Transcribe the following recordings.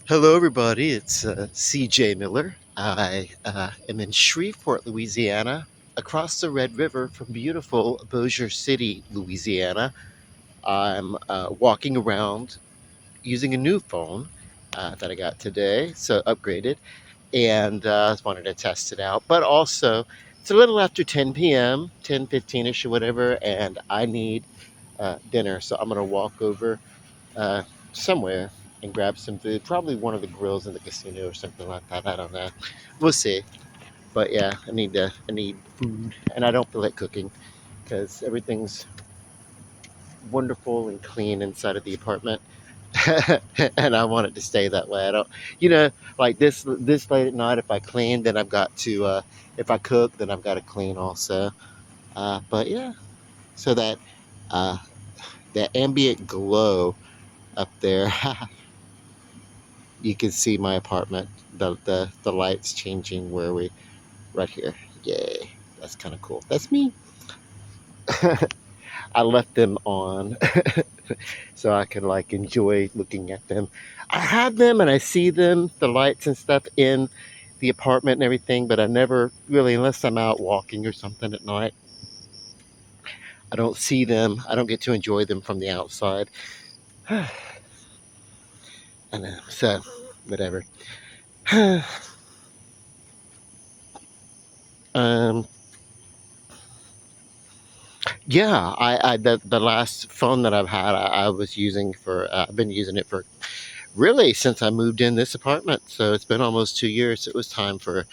Hello, everybody. It's CJ Miller. I am in Shreveport, Louisiana, across the Red River from beautiful Bossier City, Louisiana. I'm walking around using a new phone that I got today, so upgraded, and I just wanted to test it out. But also, it's a little after 10 p.m., 10:15ish or whatever, and I need dinner, so I'm going to walk over uh, somewhere and grab some food. Probably one of the grills in the casino or something like that. I don't know. We'll see. But yeah, I need food, and I don't feel like cooking because everything's wonderful and clean inside of the apartment. And I want it to stay that way. I don't, you know, like this late at night. If I clean, then I've got to. If I cook, then I've got to clean also. But yeah, so uh, that ambient glow up there. You can see my apartment. The lights changing where we right here. Yay, that's kind of cool. That's me. I left them on so I can like enjoy looking at them. I have them and I see them, the lights and stuff in the apartment and everything, but I never really, unless I'm out walking or something at night, I don't see them. I don't get to enjoy them from the outside. I know. So, whatever. um, Yeah, the last phone that I've had, I was using for. I've been using it for really since I moved in this apartment. So it's been almost 2 years. It was time for.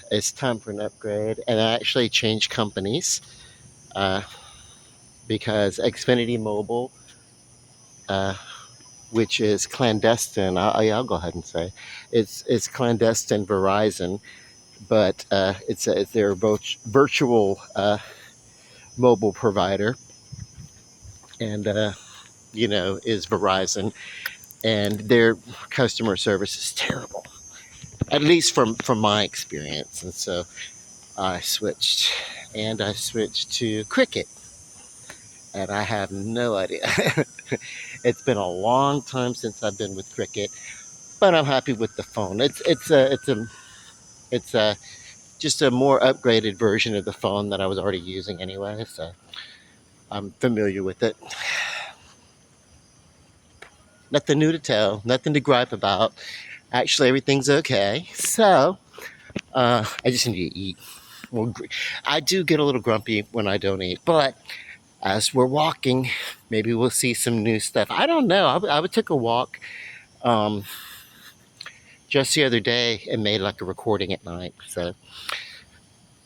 It's time for an upgrade, and I actually changed companies uh, because Xfinity Mobile, uh, which is clandestine. I'll go ahead and say it's clandestine Verizon, but it's their both virtual mobile provider, and is Verizon, and their customer service is terrible, at least from my experience. And so I switched, and I switched to Cricket, and I have no idea. It's been a long time since I've been with Cricket, but I'm happy with the phone. It's just a more upgraded version of the phone that I was already using anyway, so I'm familiar with it. Nothing new to tell, nothing to gripe about. Actually, everything's okay. So I just need to eat. Well, I do get a little grumpy when I don't eat, but as we're walking, maybe we'll see some new stuff. I don't know. I took a walk um, just the other day and made like a recording at night. So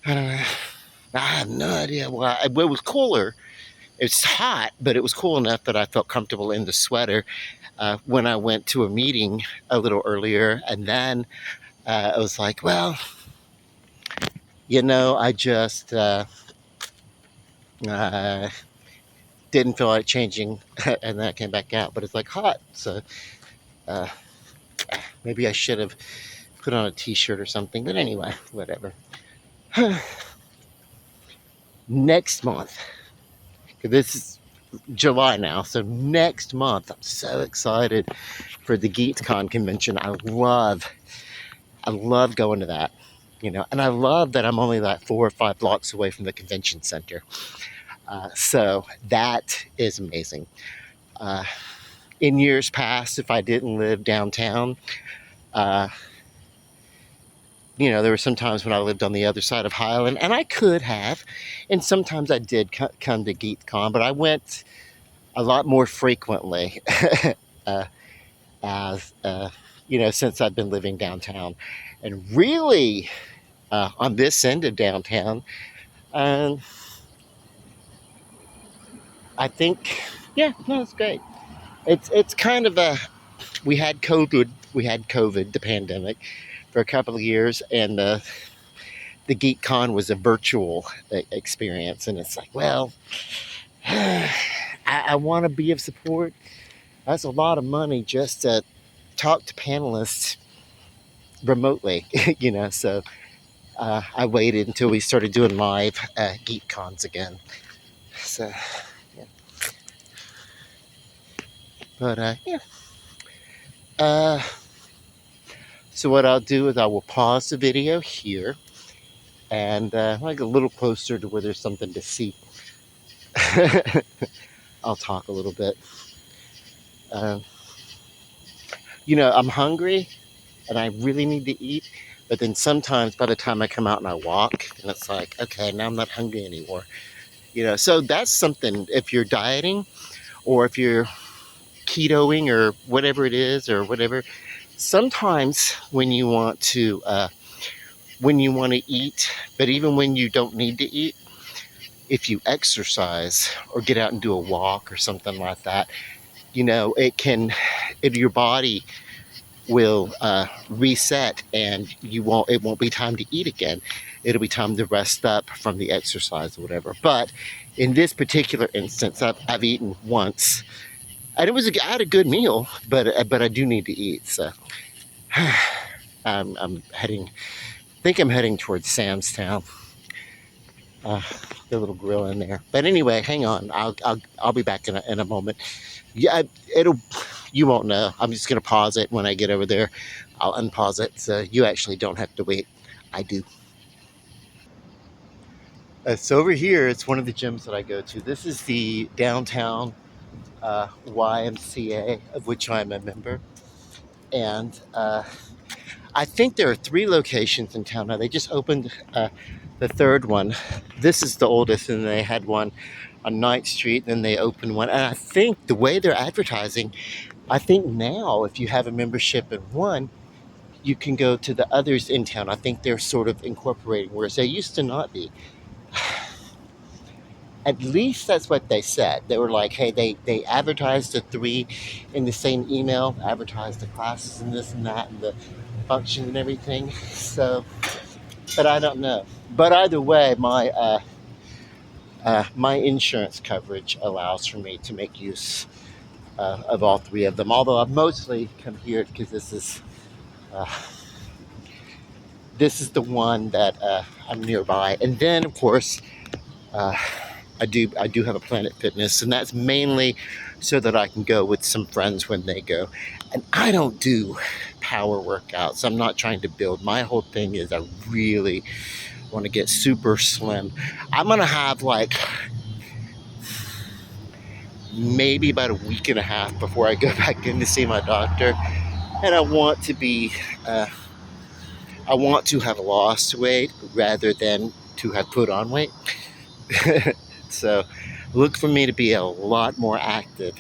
I don't know. I have no idea why. It was cooler. It's hot, but it was cool enough that I felt comfortable in the sweater when I went to a meeting a little earlier. And then I was like, well, I just uh, didn't feel like changing, and then I came back out. But it's like hot, so uh, maybe I should have put on a t-shirt or something. But anyway, whatever. Next month, 'cause this is July now, so next month I'm so excited for the GeekCon convention. I love going to that, and I love that I'm only like 4 or 5 blocks away from the convention center. So that is amazing. Uh, in years past, if I didn't live downtown, uh, there were some times when I lived on the other side of Highland, and I could have, and sometimes I did come to GeekCon, but I went a lot more frequently uh, as since I've been living downtown, and really on this end of downtown. Um, I think, yeah, no, it's great. It's kind of a we had COVID, the pandemic, for a couple of years, and the GeekCon was a virtual experience, and it's like, well, I want to be of support. That's a lot of money just to talk to panelists remotely, So I waited until we started doing live GeekCons again. So, yeah. But yeah, Uh, so what I'll do is I will pause the video here and like a little closer to where there's something to see. I'll talk a little bit. Uh, I'm hungry and I really need to eat. But then sometimes by the time I come out and I walk, and it's like, okay, now I'm not hungry anymore. So that's something if you're dieting or if you're ketoing or whatever it is or whatever. Sometimes when you want to eat, but even when you don't need to eat, if you exercise or get out and do a walk or something like that, your body will reset and it won't be time to eat again. It'll be time to rest up from the exercise or whatever. But in this particular instance, I've eaten once and I had a good meal, but I do need to eat. So I'm heading towards Sam's Town, the little grill in there. But anyway, hang on. I'll be back in a moment. Yeah, you won't know. I'm just gonna pause it when I get over there. I'll unpause it so you actually don't have to wait. I do. So over here, it's one of the gyms that I go to. This is the downtown YMCA, of which I'm a member. And I think there are 3 locations in town now. They just opened the third one. This is the oldest, and they had one on 9th Street, then they opened one. And I think the way they're advertising, I think now if you have a membership in one, you can go to the others in town. I think they're sort of incorporating, whereas they used to not be. At least that's what they said. They were like, hey, they advertised the 3 in the same email, advertised the classes and this and that and the function and everything. So, but I don't know. But either way, my insurance coverage allows for me to make use of all 3 of them. Although I've mostly come here because uh, this is the one that I'm nearby. And then, of course, I do have a Planet Fitness, and that's mainly so that I can go with some friends when they go. And I don't do power workouts. I'm not trying to build. My whole thing is I really want to get super slim. I'm gonna have like maybe about a week and a half before I go back in to see my doctor, and I want to have lost weight rather than to have put on weight. So look for me to be a lot more active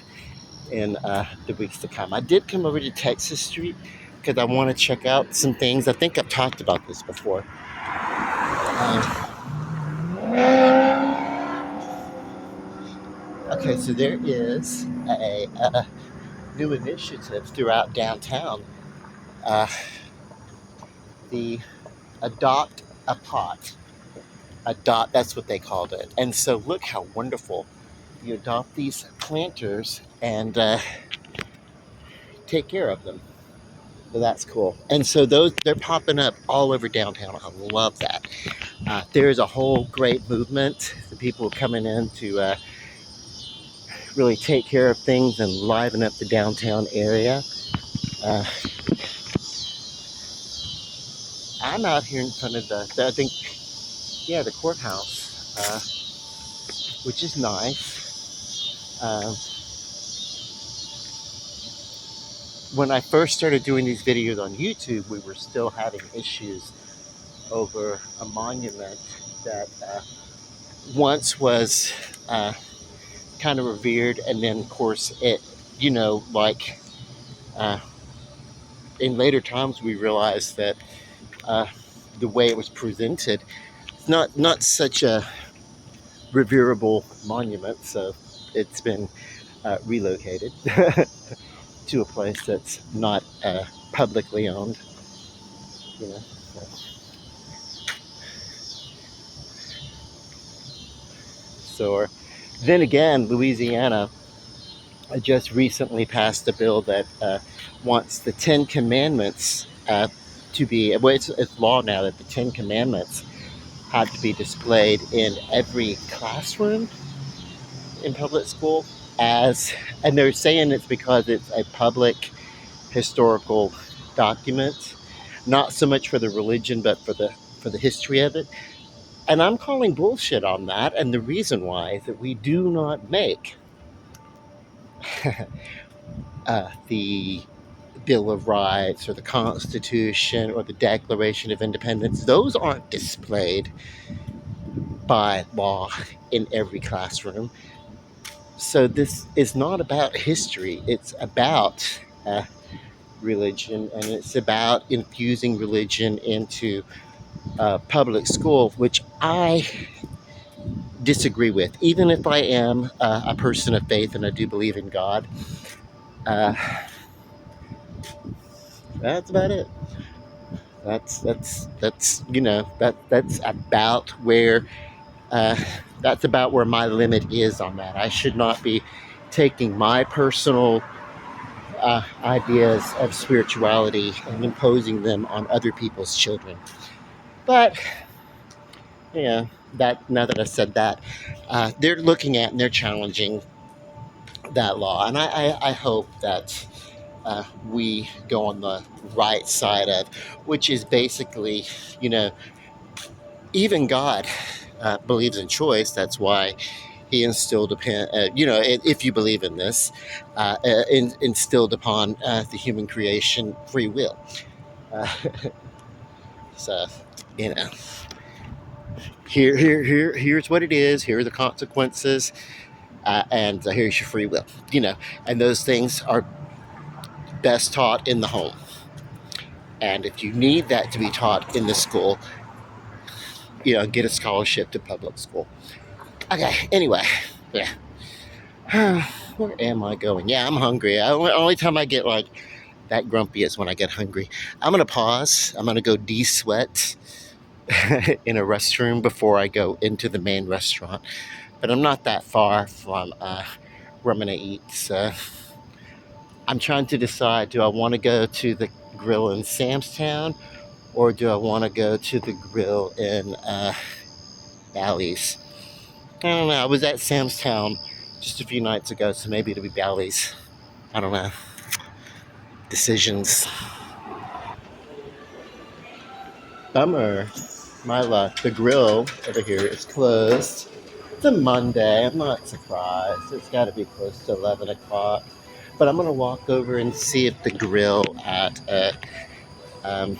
in the weeks to come. I did come over to Texas Street because I want to check out some things. I think I've talked about this before. Okay, so there is a new initiative throughout downtown. The Adopt a Pot. Adopt, that's what they called it. And so look how wonderful. You adopt these planters and take care of them. So that's cool. And so they're popping up all over downtown. I love that. There's a whole great movement. The people coming in to really take care of things and liven up the downtown area. I'm out here in front of the courthouse, which is nice. When I first started doing these videos on YouTube, we were still having issues over a monument that once was kind of revered, and then of course it, like in later times we realized that the way it was presented, it's not such a reverable monument, so it's been relocated to a place that's not publicly owned. So then again, Louisiana just recently passed a bill that wants the 10 Commandments to be, well, it's law now that the 10 Commandments have to be displayed in every classroom in public school and they're saying it's because it's a public historical documents, not so much for the religion, but for the history of it. And I'm calling bullshit on that. And the reason why is that we do not make the Bill of Rights or the Constitution or the Declaration of Independence. Those aren't displayed by law in every classroom. So this is not about history. It's about uh, religion, and it's about infusing religion into public school, which I disagree with. Even if I am a person of faith and I do believe in God, uh, that's about it. That's that's about where uh, that's about where my limit is on that. I should not be taking my personal ideas of spirituality and imposing them on other people's children. But yeah, that now that I've said that, they're looking at and they're challenging that law, and I hope that we go on the right side of, which is basically, you know, even God believes in choice. That's why he instilled upon, if you believe in this, instilled upon the human creation free will. Uh, so, you know, here's what it is. Here are the consequences, and here's your free will. You know, and those things are best taught in the home. And if you need that to be taught in the school, get a scholarship to public school. Okay. Anyway, yeah. Where am I going? Yeah, I'm hungry. Only time I get like that grumpy is when I get hungry. I'm gonna pause. I'm gonna go de-sweat in a restroom before I go into the main restaurant. But I'm not that far from where I'm gonna eat. So I'm trying to decide: do I want to go to the grill in Samstown, or do I want to go to the grill in Bally's? I don't know. I was at Samstown just a few nights ago, so maybe it'll be Bally's. I don't know. Decisions. Bummer. My luck. The grill over here is closed. It's a Monday. I'm not surprised. It's got to be close to 11 o'clock. But I'm going to walk over and see if the grill at um,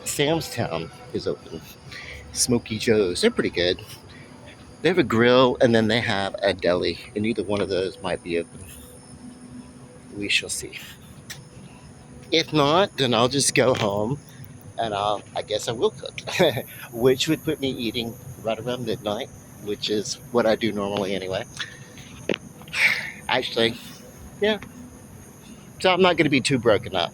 Samstown is open. Smoky Joe's. They're pretty good. They have a grill and then they have a deli. And either one of those might be open. We shall see. If not, then I'll just go home and I guess I will cook, which would put me eating right around midnight, which is what I do normally anyway. Actually, yeah. So I'm not going to be too broken up.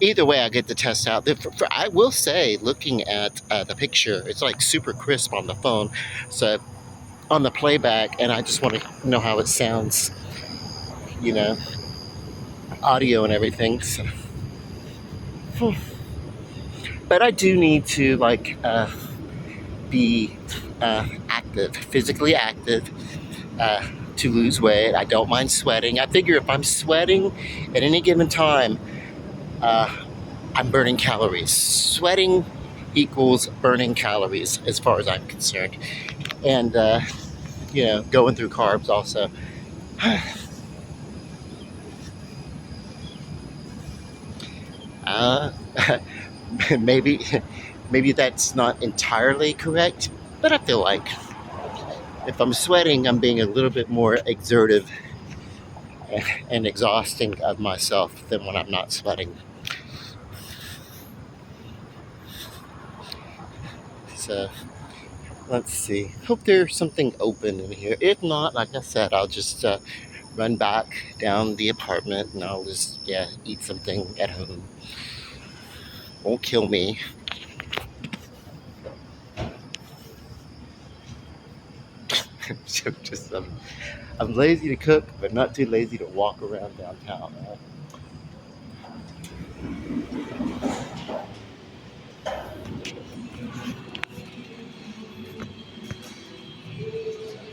Either way, I get the test out. I will say, looking at the picture, it's like super crisp on the phone. So on the playback, and I just want to know how it sounds, you know, audio and everything. So. But I do need to be active, physically active, to lose weight. I don't mind sweating. I figure if I'm sweating at any given time, uh, I'm burning calories. Sweating equals burning calories as far as I'm concerned. And, going through carbs also. uh, maybe, maybe that's not entirely correct, but I feel like if I'm sweating, I'm being a little bit more exertive and exhausting of myself than when I'm not sweating. So let's see. Hope there's something open in here. If not, like I said, I'll just run back down the apartment and I'll just eat something at home. Won't kill me. I'm lazy to cook, but not too lazy to walk around downtown.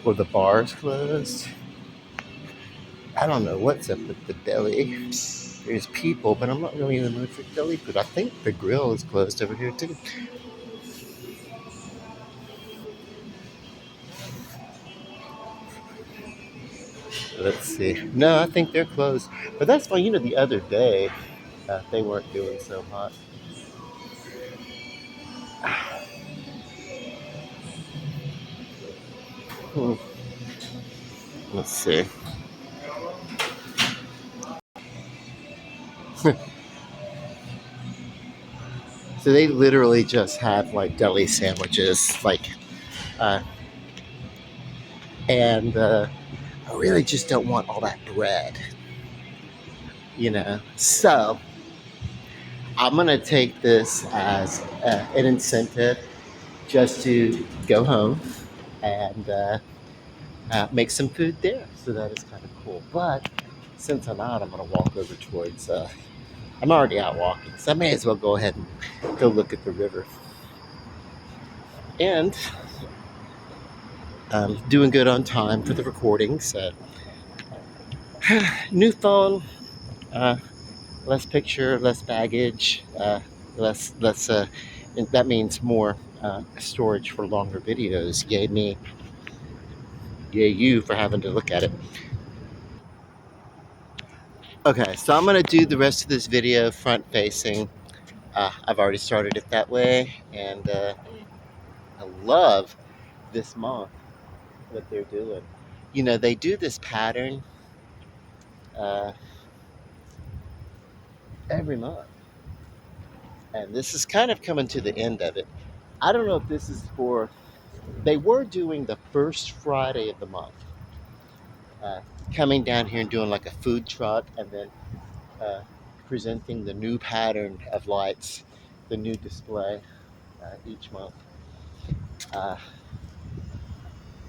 Well, the bar's closed. I don't know what's up with the deli. There's people, but I'm not really in the mood for deli food. I think the grill is closed over here too. Let's see. No, I think they're closed. But that's fine. The other day, they weren't doing so hot. Hmm. Let's see. So they literally just have like deli sandwiches, uh, and I really just don't want all that bread. So I'm gonna take this as an incentive just to go home and make some food there. So that is kind of cool. But since I'm out, I'm gonna walk over towards. I'm already out walking, so I may as well go ahead and go look at the river. And doing good on time for the recording. So new phone, uh, less picture, less baggage, less. And that means more storage for longer videos. Yay me, yay you for having to look at it. Okay, so I'm gonna do the rest of this video front facing. I've already started it that way, and I love this month that they're doing. They do this pattern uh, every month, and this is kind of coming to the end of it. I don't know if this is for. They were doing the first Friday of the month, uh, coming down here and doing like a food truck, and then uh, presenting the new pattern of lights, the new display each month. Uh,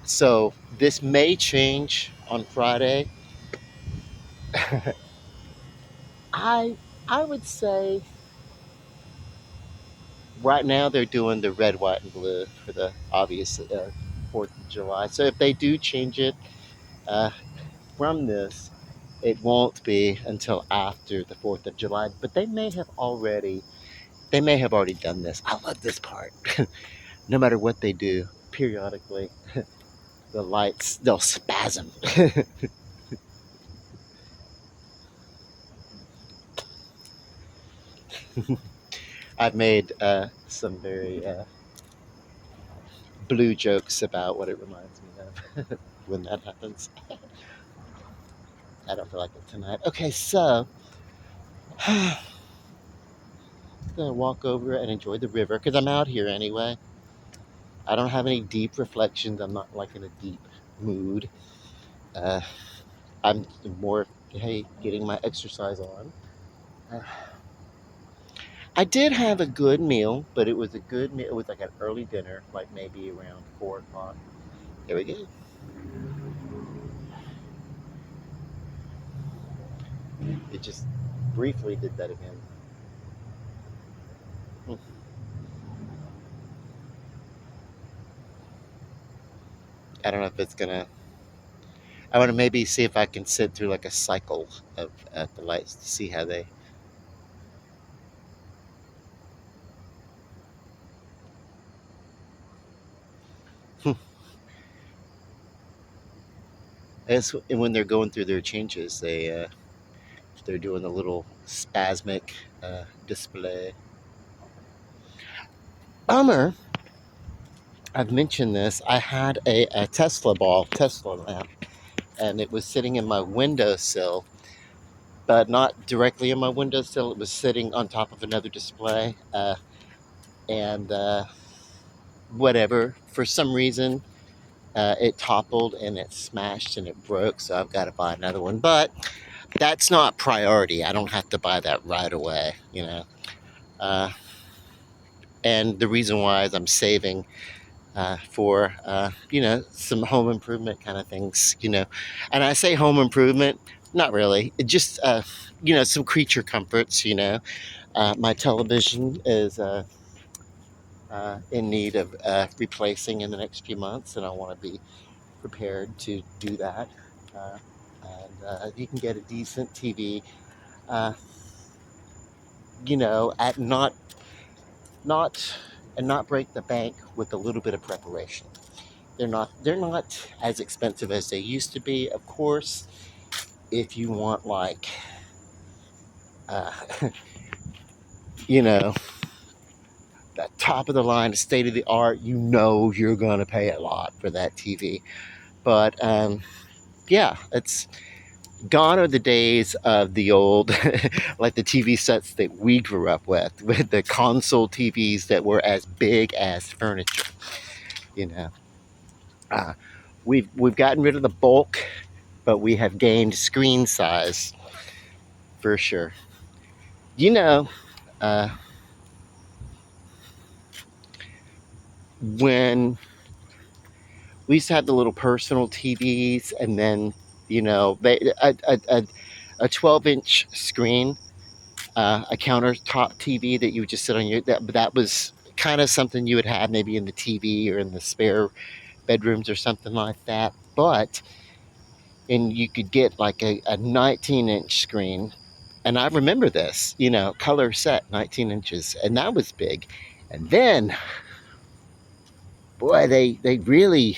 so this may change on Friday. I I would say right now they're doing the red, white, and blue for the obvious 4th of July. So if they do change it uh, from this, it won't be until after the 4th of July. But they may have already done this. I love this part. No matter what they do, periodically the lights they'll spasm. I've made some very blue jokes about what it reminds me of when that happens. I don't feel like it tonight. Okay, so I'm gonna walk over and enjoy the river because I'm out here anyway. I don't have any deep reflections. I'm not like in a deep mood. Uh, I'm more, hey, getting my exercise on. Uh, I did have a good meal, but it was a good meal. It was like an early dinner, like maybe around 4 o'clock. There we go. It just briefly did that again. Hmm. I don't know if it's gonna. I want to maybe see if I can sit through like a cycle of the lights to see how they. Hmm. It's when they're going through their changes. They're doing a little spasmic display. Bummer. I've mentioned this. I had a Tesla lamp, and it was sitting in my windowsill, but not directly in my windowsill. It was sitting on top of another display, and whatever. For some reason, it toppled and it smashed and it broke. So I've got to buy another one. But that's not priority. I don't have to buy that right away. Uh, and the reason why is I'm saving for some home improvement kind of things. And I say home improvement, not really. It just some creature comforts. My television is in need of replacing in the next few months, and I want to be prepared to do that. Uh, and you can get a decent TV uh, at not and not break the bank with a little bit of preparation. They're not as expensive as they used to be, of course. If you want like uh, you know the top of the line, state of the art, you're gonna pay a lot for that TV. But yeah, it's gone are the days of the old like the TV sets that we grew up with the console TVs that were as big as furniture. You know, uh, we've gotten rid of the bulk, but we have gained screen size for sure. You know, uh, when we used to have the little personal TVs, and then a 12-inch screen, a countertop TV that you would just sit on that was kind of something you would have maybe in the TV or in the spare bedrooms or something like that. But and you could get like a 19-inch screen, and I remember this, color set 19 inches, and that was big. And then, boy, they really,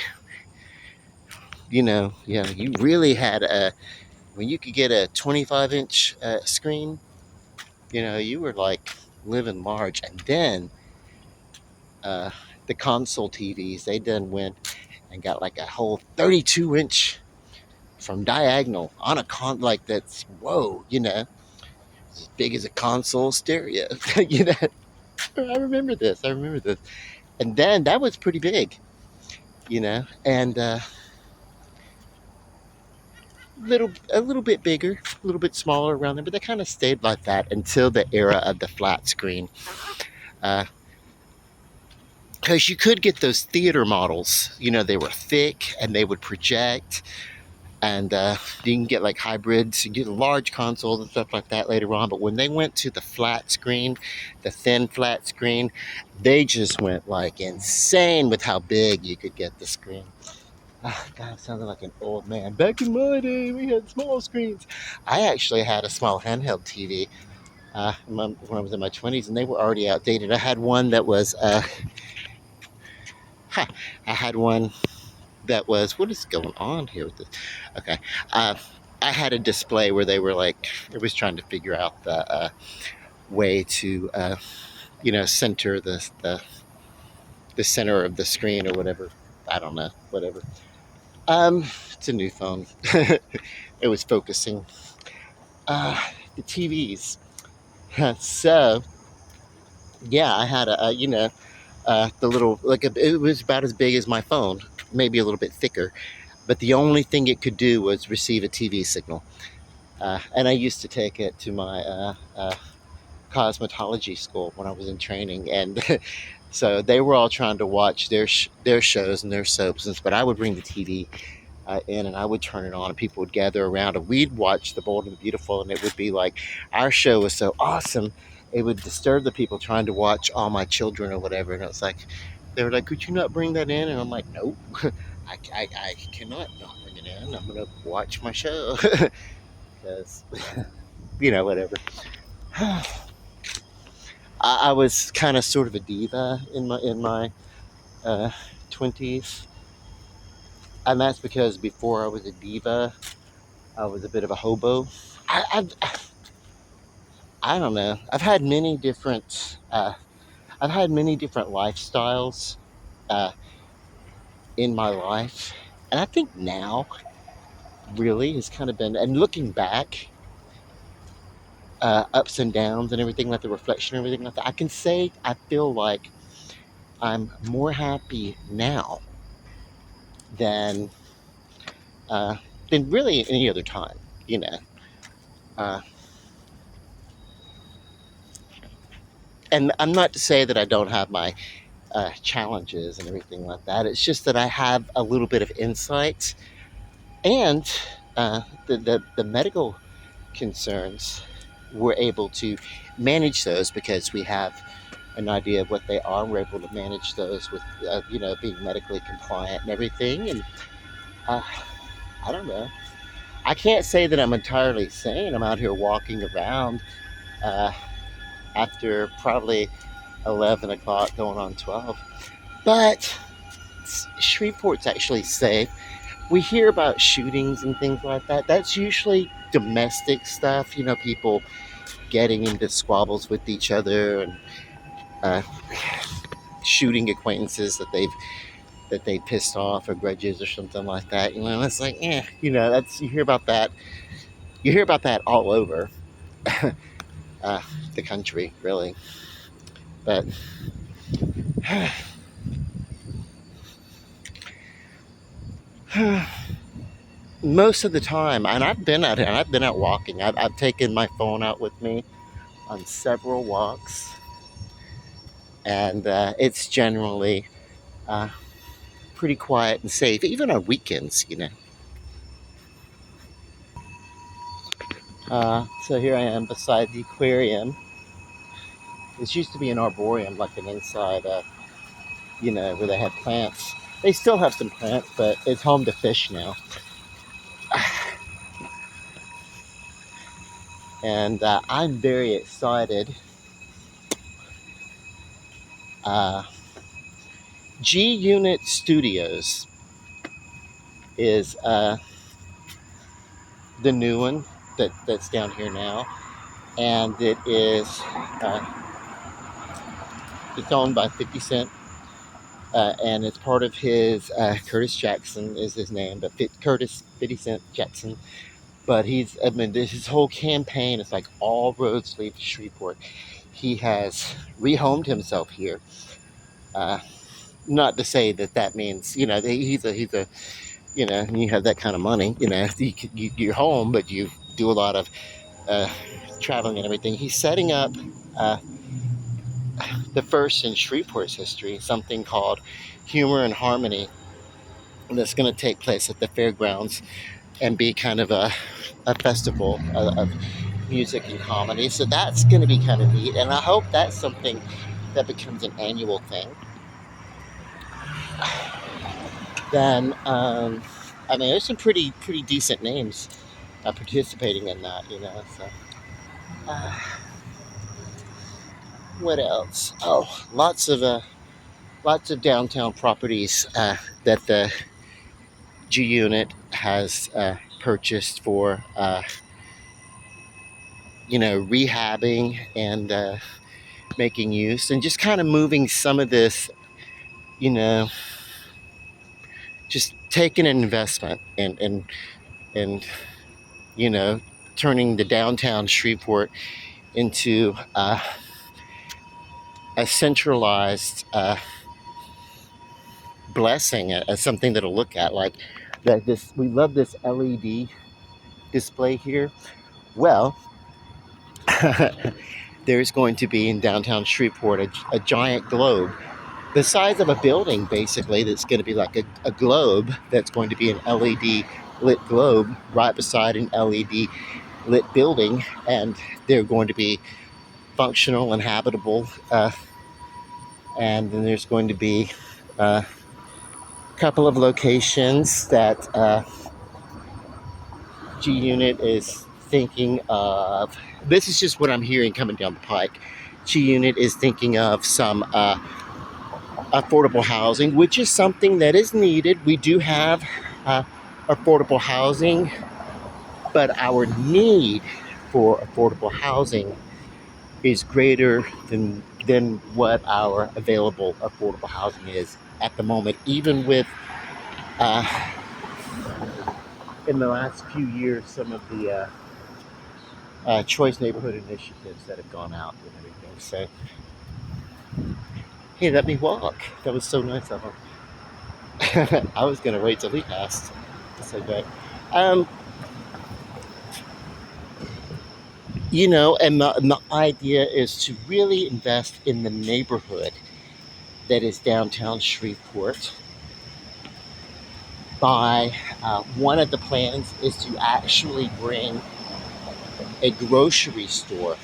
you really had when you could get a 25-inch screen, you were like living large. And then uh, the console TVs, they done went and got like a whole 32-inch from diagonal on a like that's whoa, as big as a console stereo. you know, I remember this. And then that was pretty big, and a little bit bigger, a little bit smaller around there, but they kind of stayed like that until the era of the flat screen. Uh, because you could get those theater models, they were thick and they would project, and you can get like hybrids, you get large consoles and stuff like that later on. But when they went to the flat screen, the thin flat screen, they just went like insane with how big you could get the screen. God, I'm sounding like an old man. Back in my day, we had small screens. I actually had a small handheld TV when I was in my 20s, and they were already outdated. I had one that was, I had one that was, what is going on here with this? Okay. Uh, I had a display where they were like, it was trying to figure out the way to, center the center of the screen or whatever. I don't know, whatever. It's a new phone. It was focusing. Uh, the TVs. So, yeah, I had the little, it was about as big as my phone, maybe a little bit thicker. But the only thing it could do was receive a TV signal. And I used to take it to my cosmetology school when I was in training. And so they were all trying to watch their shows and their soaps. But I would bring the TV in, and I would turn it on, and people would gather around, and we'd watch The Bold and the Beautiful. And it would be like, our show was so awesome, it would disturb the people trying to watch All My Children or whatever. And it was like, they were like, could you not bring that in? And I'm like, nope. I cannot not bring it in. I'm gonna watch my show. Because whatever. I was kind of sort of a diva in my uh, 20s, and that's because before I was a diva, I was a bit of a hobo. I don't know. I've had many different lifestyles uh, in my life, and I think now really has kind of been, and looking back, ups and downs and everything, like the reflection and everything like that, I can say I feel like I'm more happy now than uh, than really any other time. You know, uh, and I'm not to say that I don't have my challenges and everything like that. It's just that I have a little bit of insight, and the medical concerns, we're able to manage those because we have an idea of what they are. We're able to manage those with being medically compliant and everything. And uh, I don't know. I can't say that I'm entirely sane. I'm out here walking around uh, after probably 11 o'clock going on 12. But Shreveport's actually safe. We hear about shootings and things like that. That's usually domestic stuff, people getting into squabbles with each other and uh, shooting acquaintances that they pissed off or grudges or something like that. It's like, that's you hear about that. You hear about that all over uh, the country, really. But most of the time, and I've been out here, and I've been out walking. I've taken my phone out with me on several walks, and it's generally uh, pretty quiet and safe, even on weekends. So here I am beside the aquarium. This used to be an arboreum, like an inside, where they had plants. They still have some plants, but it's home to fish now. And I'm very excited. Uh, G Unit Studios is the new one that's down here now, and uh, it's owned by 50 Cent, and it's part of his Curtis Jackson is his name, but Curtis 50 Cent Jackson. But his whole campaign is like all roads lead to Shreveport. He has rehomed himself here. Uh, Not to say that means he's a you have that kind of money, you're home, but you do a lot of uh, traveling and everything. He's setting up uh, the first in Shreveport's history, something called Humor and Harmony, that's going to take place at the fairgrounds and be kind of a festival of music and comedy. So that's going to be kind of neat, and I hope that's something that becomes an annual thing. Then, there's some pretty decent names participating in that, So, uh, what else? Oh, lots of downtown properties that the G Unit has purchased for, rehabbing and making use, and just kind of moving some of this, you know, just taking an investment and you know, turning the downtown Shreveport into a centralized blessing, as something that'll look at like that. We love this LED display here. Well, there's going to be in downtown Shreveport a giant globe the size of a building, basically, that's going to be like a globe that's going to be an LED lit globe right beside an LED lit building, and they're going to be functional and habitable. And then there's going to be a couple of locations that G Unit is thinking of. This is just what I'm hearing coming down the pike. G Unit is thinking of some affordable housing, which is something that is needed. We do have affordable housing, but our need for affordable housing is greater than what our available affordable housing is at the moment, even with in the last few years some of the choice neighborhood initiatives that have gone out and everything. So hey, let me walk. That was so nice of him. I was gonna wait till he passed to say that. And the idea is to really invest in the neighborhood that is downtown Shreveport. By one of the plans is to actually bring a grocery store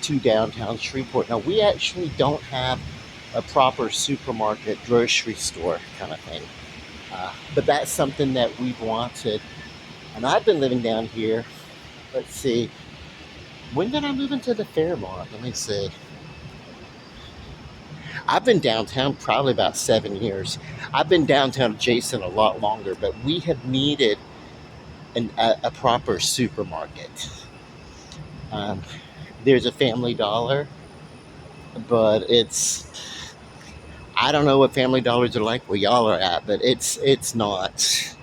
to downtown Shreveport. Now, we actually don't have a proper supermarket grocery store kind of thing, but that's something that we've wanted And I've been living down here. Let's see. When did I move into the Fairmont? Let me see. I've been downtown probably about 7 years. I've been downtown adjacent a lot longer, but we have needed a proper supermarket. Um, there's a Family Dollar, but I don't know what Family Dollars are like where y'all are at, but it's not.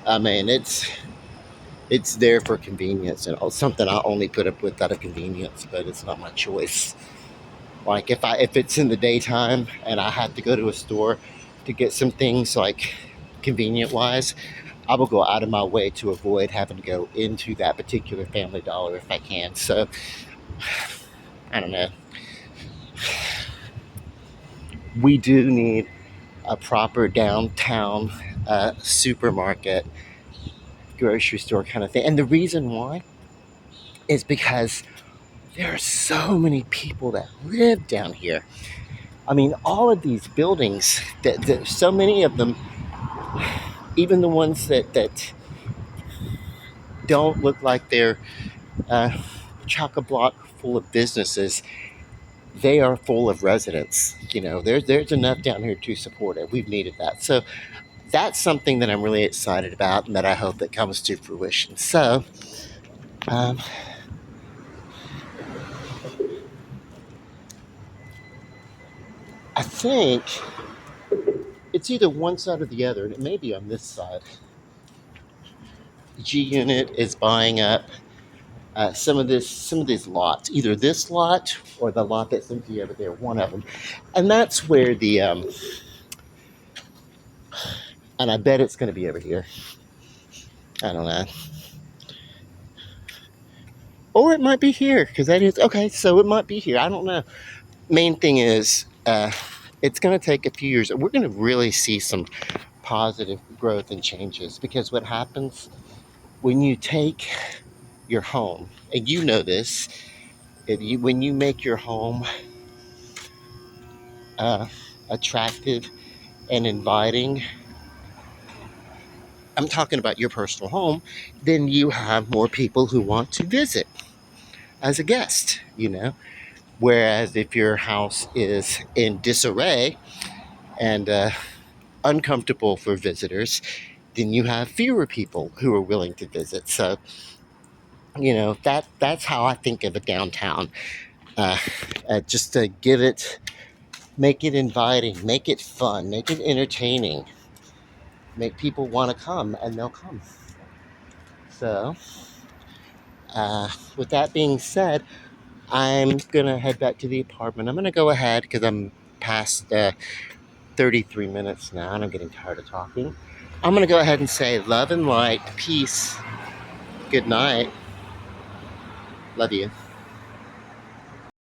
I mean, it's there for convenience and something I only put up with out of convenience, but it's not my choice. Like if it's in the daytime and I have to go to a store to get some things like convenient wise, I will go out of my way to avoid having to go into that particular Family Dollar if I can. So I don't know. We do need a proper downtown supermarket, grocery store kind of thing. And the reason why is because there are so many people that live down here. I mean, all of these buildings, that so many of them, even the ones that don't look like they're uh, chock-a-block full of businesses, they are full of residents. There's enough down here to support it. We've needed that. So that's something that I'm really excited about and that I hope that comes to fruition. So um, I think it's either one side or the other, and it may be on this side. G Unit is buying up some of these lots, either this lot or the lot that's empty over there, one of them, and that's where and I bet it's going to be over here. I don't know, or it might be here because that is okay. So it might be here. I don't know. Main thing is, it's going to take a few years. We're going to really see some positive growth and changes because what happens when you take your home, and you know this, when you make your home uh, attractive and inviting, I'm talking about your personal home, then you have more people who want to visit as a guest. Whereas if your house is in disarray and uncomfortable for visitors, then you have fewer people who are willing to visit. So, that's how I think of a downtown. Uh, just to make it inviting, make it fun, make it entertaining, make people want to come, and they'll come. So, with that being said, I'm gonna head back to the apartment. I'm gonna go ahead because I'm past 33 minutes now, and I'm getting tired of talking. I'm gonna go ahead and say love and light, peace, good night, love you.